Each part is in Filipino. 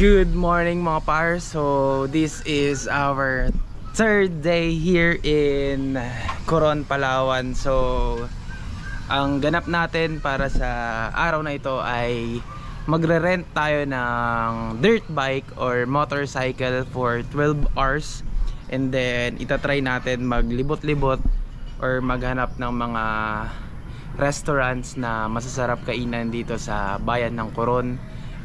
Good morning mga par. So this is our third day here in Coron, Palawan. So ang ganap natin para sa araw na ito ay magre-rent tayo ng dirt bike or motorcycle for 12 hours. And then itatry natin maglibot-libot or maghanap ng mga restaurants na masasarap kainan dito sa bayan ng Coron.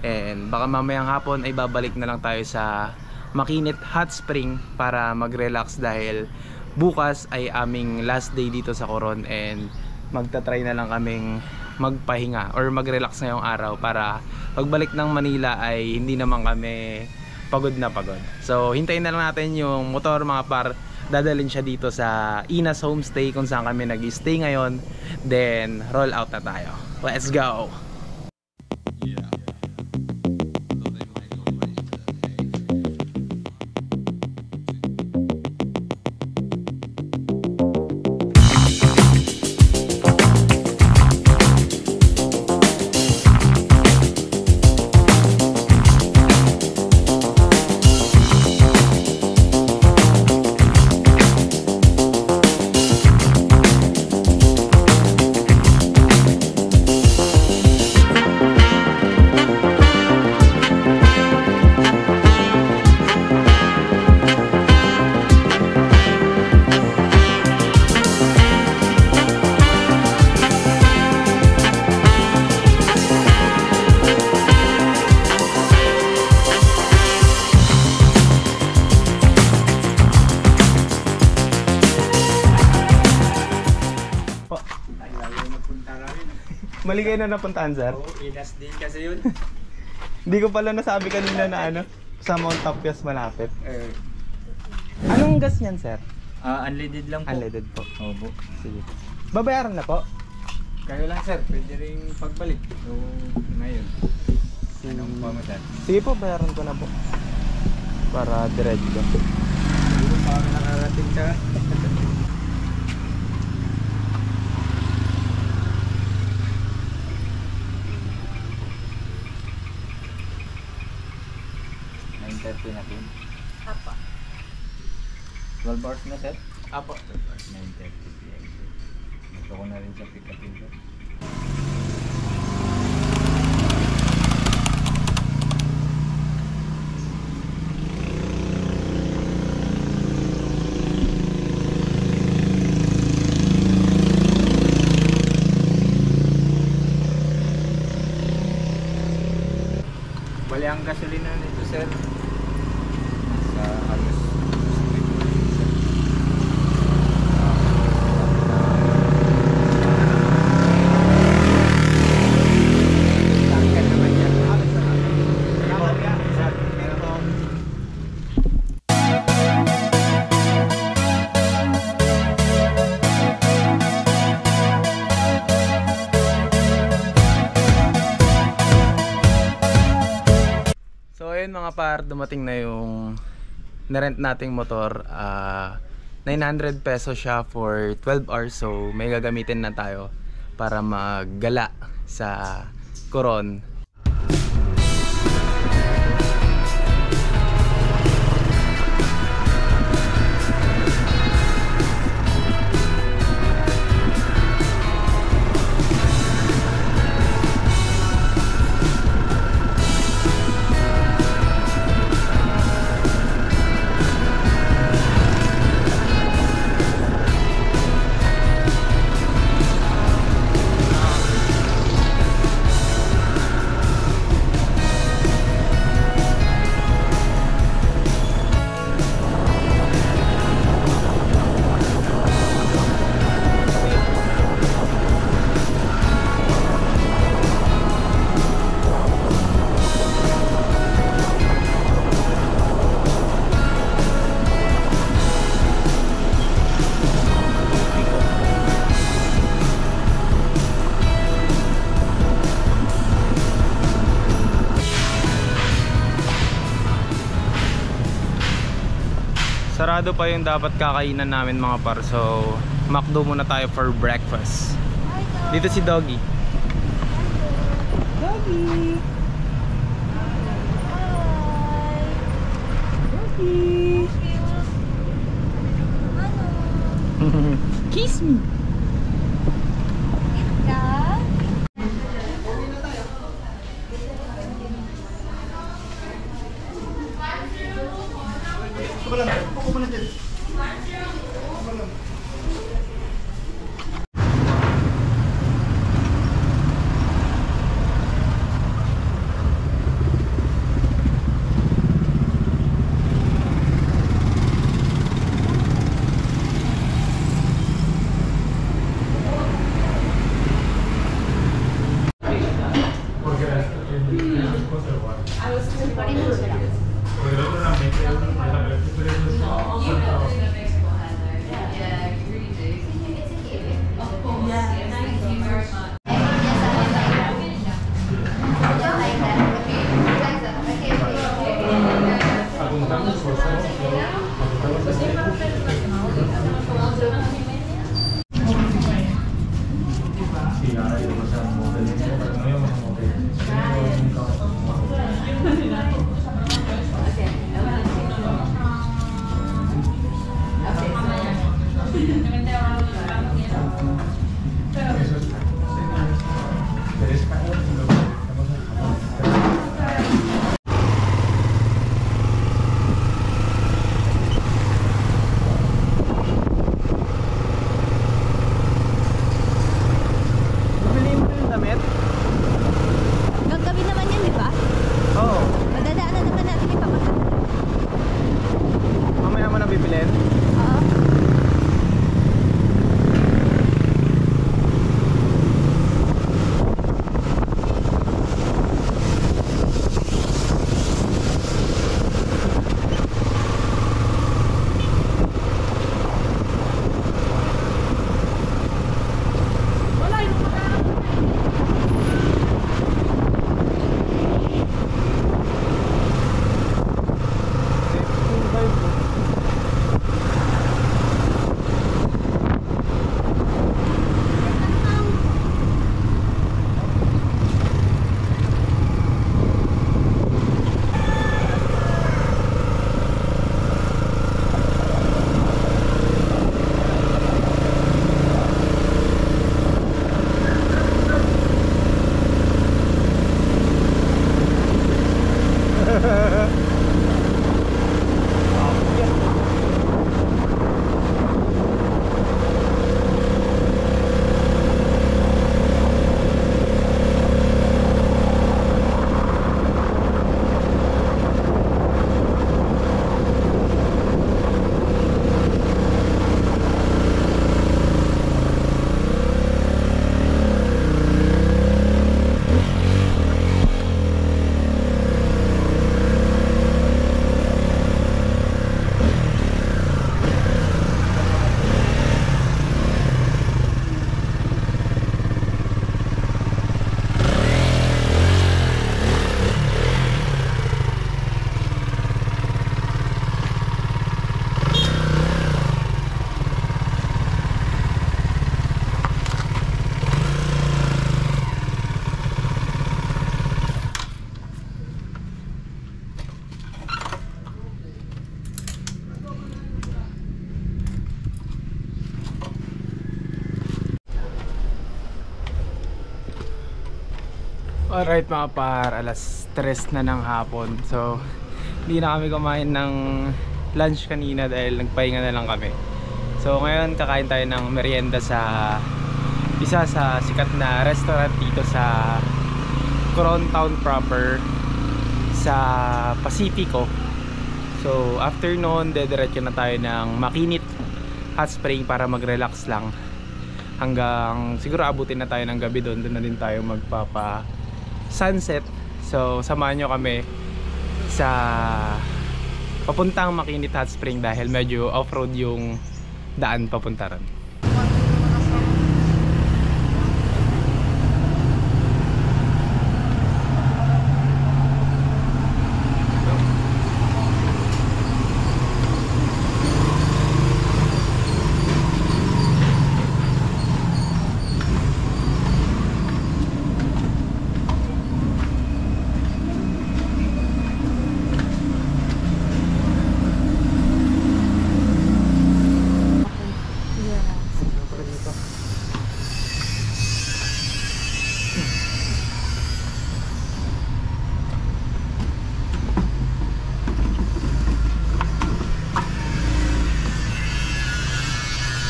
And baka mamayang hapon ay babalik na lang tayo sa Makinit Hot Spring para mag-relax dahil bukas ay aming last day dito sa Coron and magta-try na lang kaming magpahinga or mag-relax ngayong araw para pagbalik ng Manila ay hindi naman kami pagod na pagod. So hintayin na lang natin yung motor mga par, dadalhin siya dito sa Ina's Homestay kung saan kami nag-stay ngayon, then roll out na tayo. Let's go! Mali kayo na napuntaan, sir? Oo, Inas din kasi yun. Hindi ko pala nasabi kanina na ano, sa Mount Tapias malapit. Anong gas niyan, sir? Unleaded lang po. Unleaded po. Opo. Sige. Babayaran na po? Kayo lang sir, pwede rin pagbalik. So, ngayon. Anong pamasan? Sige po, bayaran ko na po. Para diretso. Siguro pa kami nakarating ka. natin. Apo. 12 hours na sir? Apo. 9:30 p.m. Gusto ko na rin sa pick-upin ko. Bali ang gasolina nito sir. Halos mga par, dumating na yung na-rent nating motor. 900 pesos siya for 12 hours. So may gagamitin na tayo para maggala sa Coron. Sarado pa yung dapat kakainan namin mga par. So McDo muna tayo for breakfast. Dito si Doggy. Doggy! Kiss me. Alright mga par, alas 3 na ng hapon. So hindi na kami kumain ng lunch kanina dahil nagpahinga na lang kami. So ngayon kakain tayo ng merienda sa isa sa sikat na restaurant dito sa Coron Town proper, sa Pacifico. So after noon, dediretso na tayo ng Makinit Hot Spring para mag-relax lang hanggang siguro abutin na tayo ng gabi doon. Doon na din tayo magpapa sunset. So samahan nyo kami sa papuntang Makinit Hot Spring dahil medyo off-road yung daan papunta ron.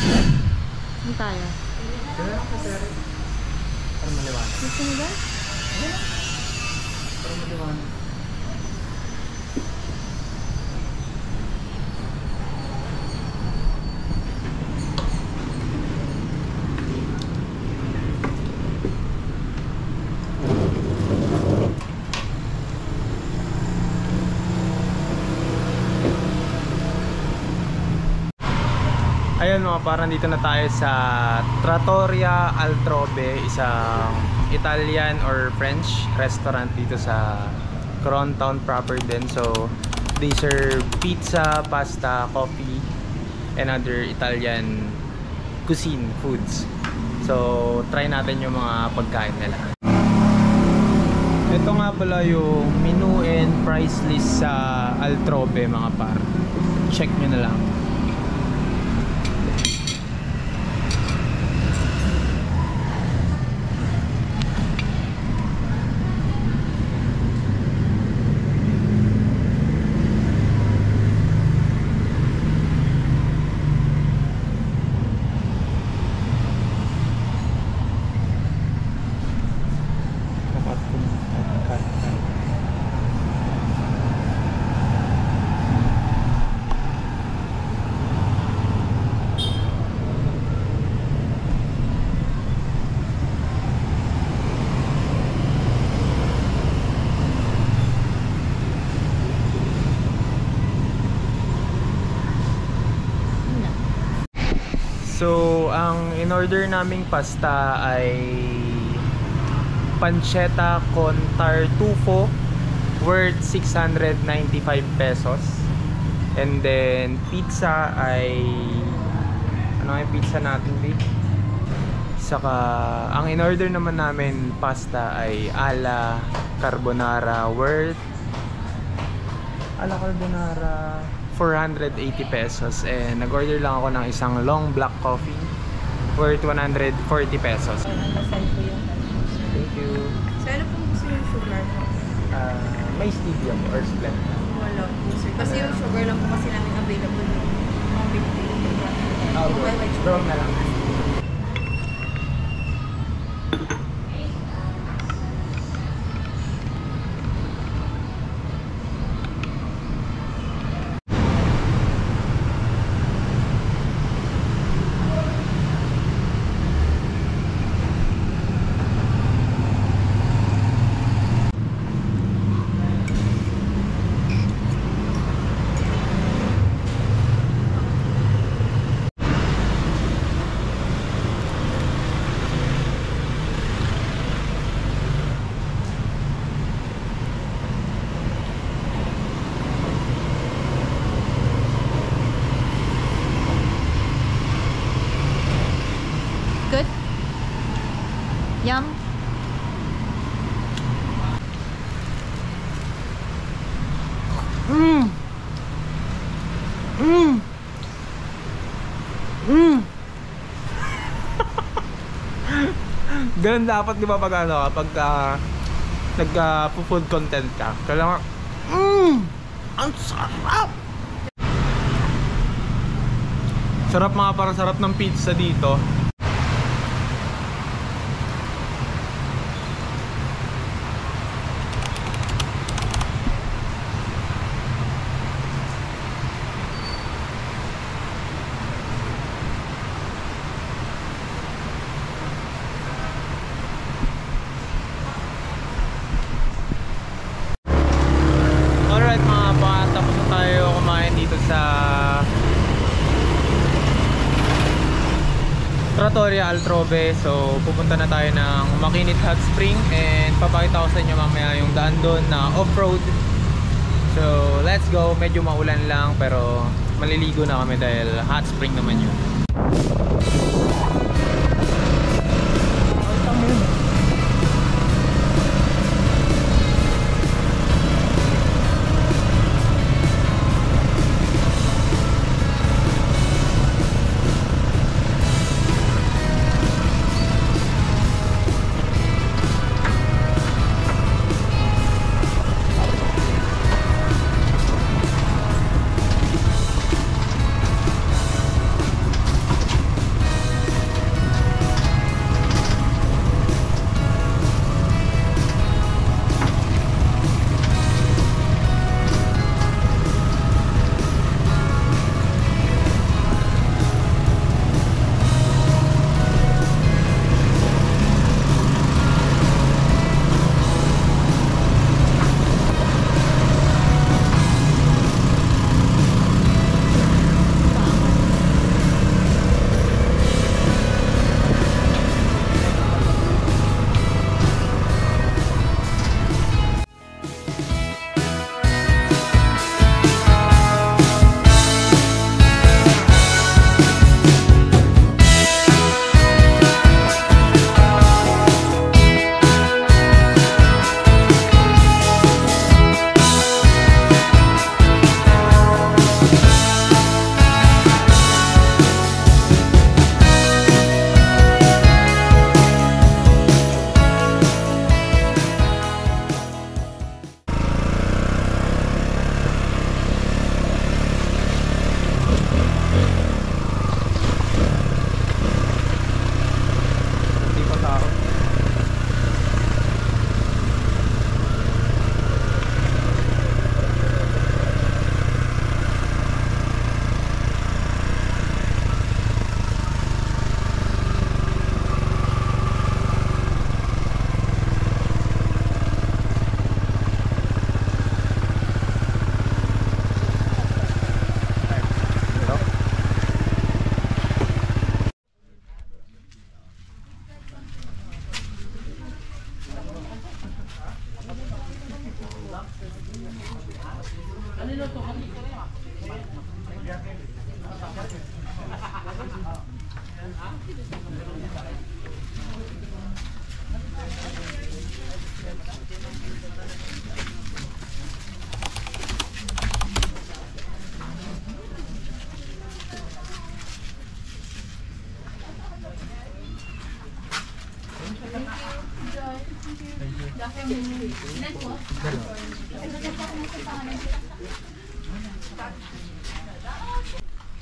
Saan tayo? Para maliwanag. Gusto mo ba? Para maliwanag. Ayun mga parang dito na tayo sa Trattoria Altrove, isang Italian or French restaurant dito sa Coron Town proper din. So they serve pizza, pasta, coffee and other Italian cuisine foods. So try natin yung mga pagkain nila. Ito nga pala yung menu and price list sa Altrove mga par. Check nyo na lang. So, ang in-order naming pasta ay pancetta con tartufo worth 695 pesos. And then pizza ay ano yung pizza natin, babe? Saka ang in-order naman namin pasta ay ala carbonara worth 480 pesos, and nag-order lang ako ng isang long black coffee worth 140 pesos. Thank you. So ano pong gusto yung sugar mo? May stevia or Splenda? Wala po sir. Kasi yung sugar lang po kasi namin available yung mga binibili. Brown na lang. Good? Yum? Ganun dapat, di ba, pag ano, pag nagka-food content ka, kailangan ang sarap! Sarap mga, parang sarap ng pizza dito. Alright mga pa, tapos na tayo kumain dito sa Trattoria Altrove. So pupunta na tayo ng Makinit Hot Spring, and papakita ko sa inyo mamaya yung daan doon na off-road. So let's go. Medyo maulan lang pero maliligo na kami dahil hot spring naman yun.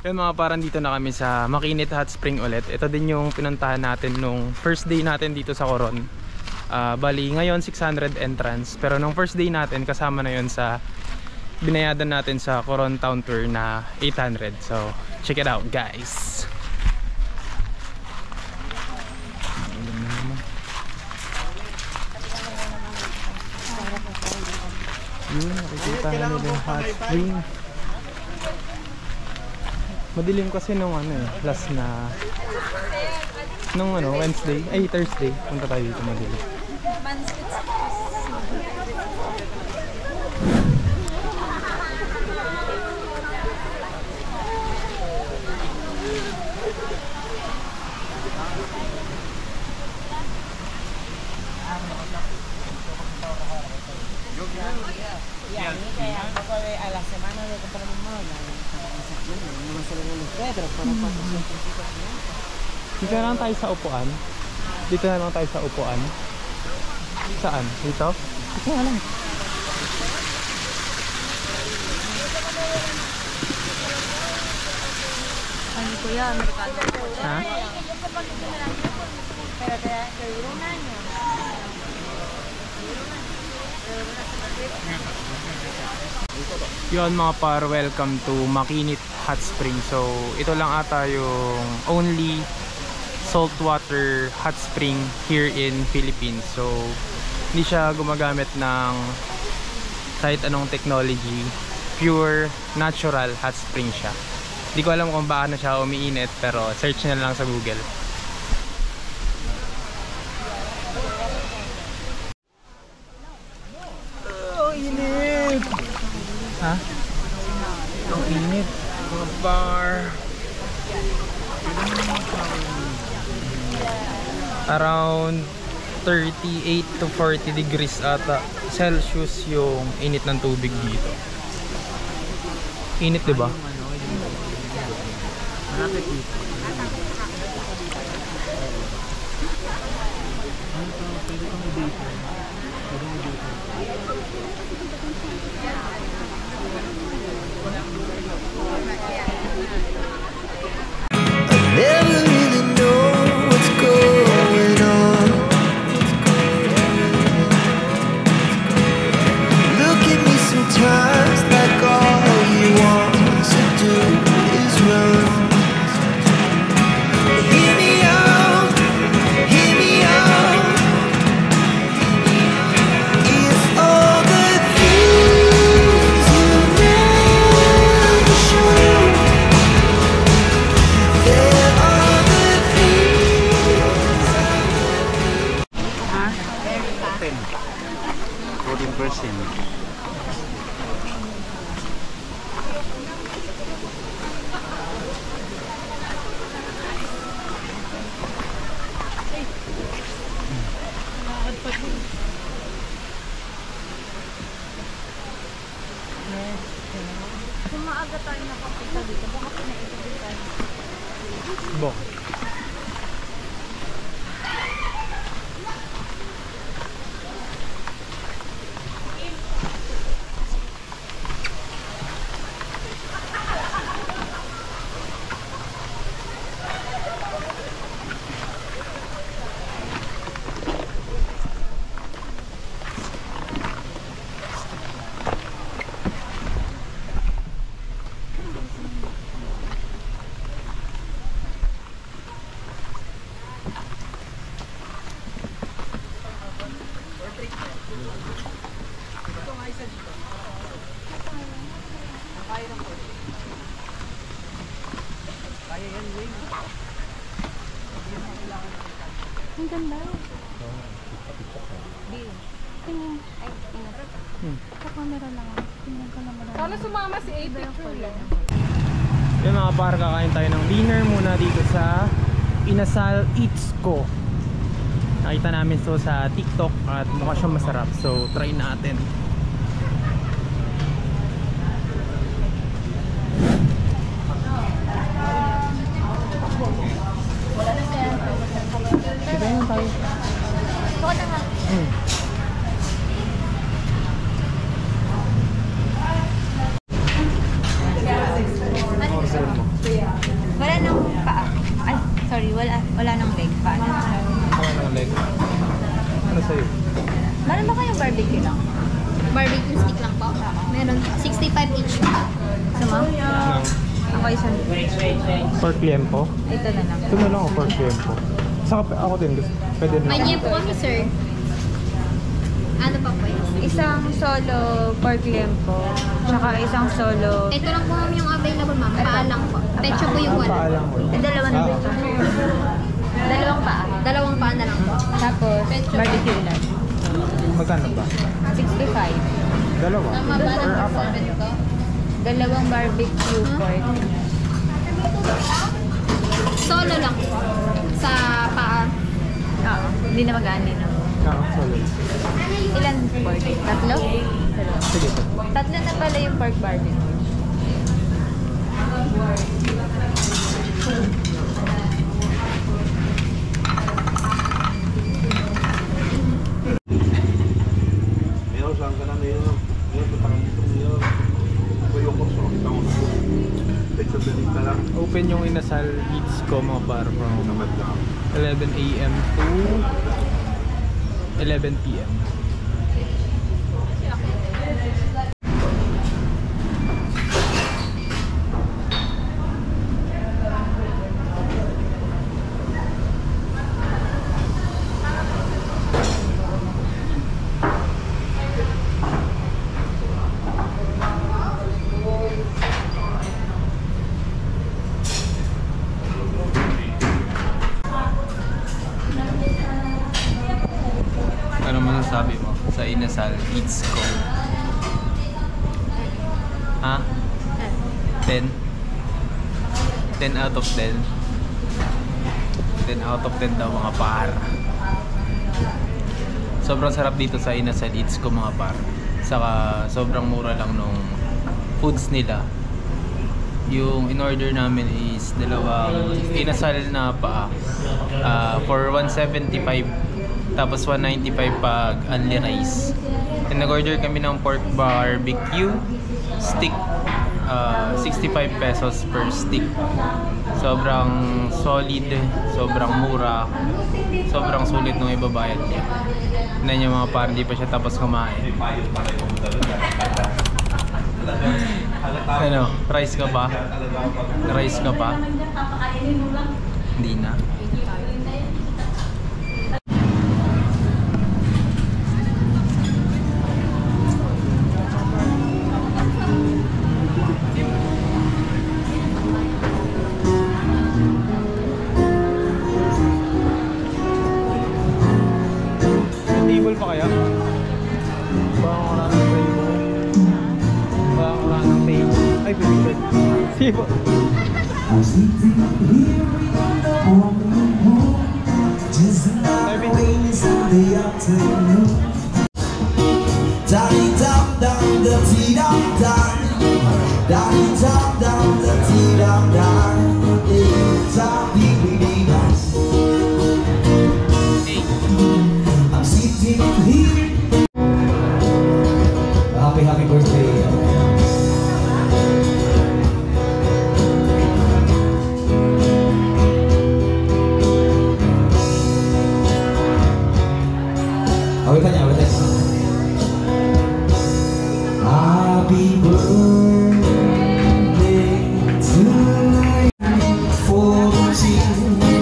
Yun mga parang dito na kami sa Makinit Hot Spring ulit. Ito din yung pinuntahan natin nung first day natin dito sa Coron. Bali ngayon 600 entrance, pero nung first day natin kasama na yun sa binayadan natin sa Coron Town Tour na 800. So check it out guys. Nakikita na nila yung hot spring. Madilim kasi nung last na nung Wednesday, ay Thursday, punta tayo dito madilim. Dito na lang tayo sa upuan. Dito na lang tayo sa upuan. Saan? Dito? Dito na lang. Ano ko yan? Amerikano. Ha? Yun mga par, welcome to Makinit Hot Spring. So ito lang ata yung only saltwater hot spring here in Philippines. So hindi siya gumagamit ng kahit anong technology, pure natural hot spring siya. Hindi ko alam kung paano siya umiinit, pero search na lang sa Google. Init! Ha? Ang init. Mga bar. Around 38 to 40 degrees ata Celsius yung init ng tubig dito. Init, diba? Never really know what's going on. Look at me sometimes like all you want to do is run. Hear me out, hear me out. It's all the things you never show. There are the things 14%. Kung maaga tayo nakapunta dito, baka pinaitubig tayo. Bok. Ang ganda. Tingin. Ay, ingat. Sa camera lang. Tingnan ko naman. Sana sumama si April. Yung mga par, kakain tayo ng dinner muna dito sa Inasal Eats Ko. Nakita namin to sa TikTok at mukha siyang masarap. So try natin. Ito yung tayo. Bukod na nga. Wala nang paa. Ay, sorry, wala nang leg. Paa na. Ano ng leg? Ano sa'yo? Meron ba kayong barbecue lang? Barbecue stick lang po? Meron. 65 each. Gusto mo? Ng Ako isang. pork liempo? Ito na lang. Ito na lang ako pork liempo. Saka ako din gusto. Pwede na. May niya po kami, sir. Ano pa po yun? Isang solo pork liempo. Tsaka isang solo. Ito lang po yung available, ma'am. Paalang po. Pecho po yung wala. Paalang mo. Dalawa na ba ito? Dalawang paa. Dalawang paa na lang po. Tapos, barbecue ulan. Magkano ba? 65. Dalawa? Tama ba Or ng apat? percent ko? Dalawang barbecue pork. Solo lang po. Sa paa. Oo. Hindi na mag-ani na. Sorry. Ilan pork? Tatlo? Sige. Tatlo na pala yung pork barbecue. Open yung Inasal Eats Ko mga par from 11 AM to 11 PM. Ano masasabi mo sa Inasal Eats Ko? Ha? 10? 10 out of 10? 10 out of 10 daw mga par. Sobrang sarap dito sa Inasal Eats Ko mga par. Saka sobrang mura lang nung foods nila. Yung in-order namin is dalawang inasal na paa for 175, tapos 195 pag only rice. And nag-order kami ng pork barbecue stick, 65 pesos per stick. Sobrang solid, sobrang mura, sobrang sulit nung ibabayad niya. Tignan niyo mga par, hindi pa siya tapos kumain. Ano, rice ka ba? Rice ka pa? Hindi na. Table pa kaya? Baka wala ng table. Baka wala ng table. Ay, pwede. Sige po. Happy birthday. Awitan niya, awitan niya. Happy birthday to you. For the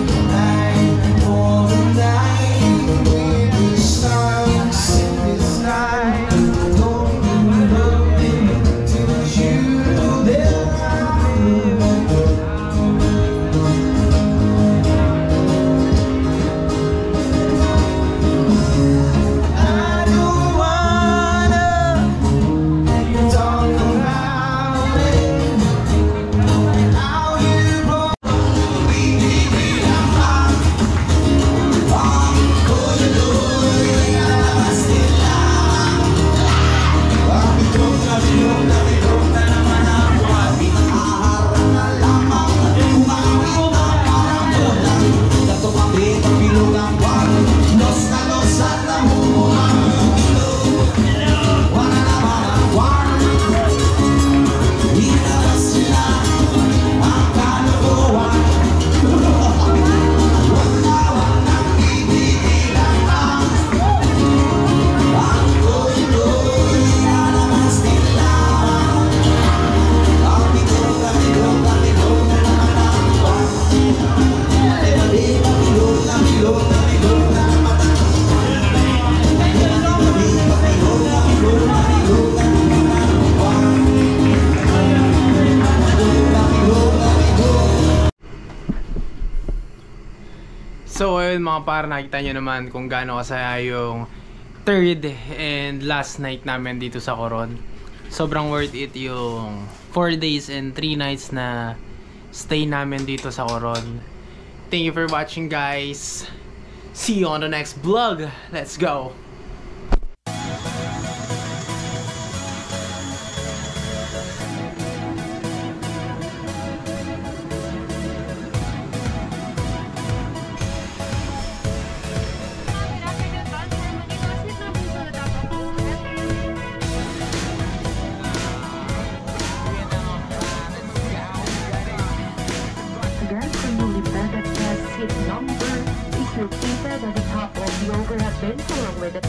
tonight, for the night, with the stars in this night. Don't you love me till you there? I don't wanna talk about So ayun mga par, nakita nyo naman kung gaano kasaya yung third and last night namin dito sa Coron. Sobrang worth it yung 4 days and 3 nights na stay namin dito sa Coron. Thank you for watching, guys. See you on the next vlog. Let's go. The Grand Canoli Velvet Pass seat number is located at the top of the overhead bin along with the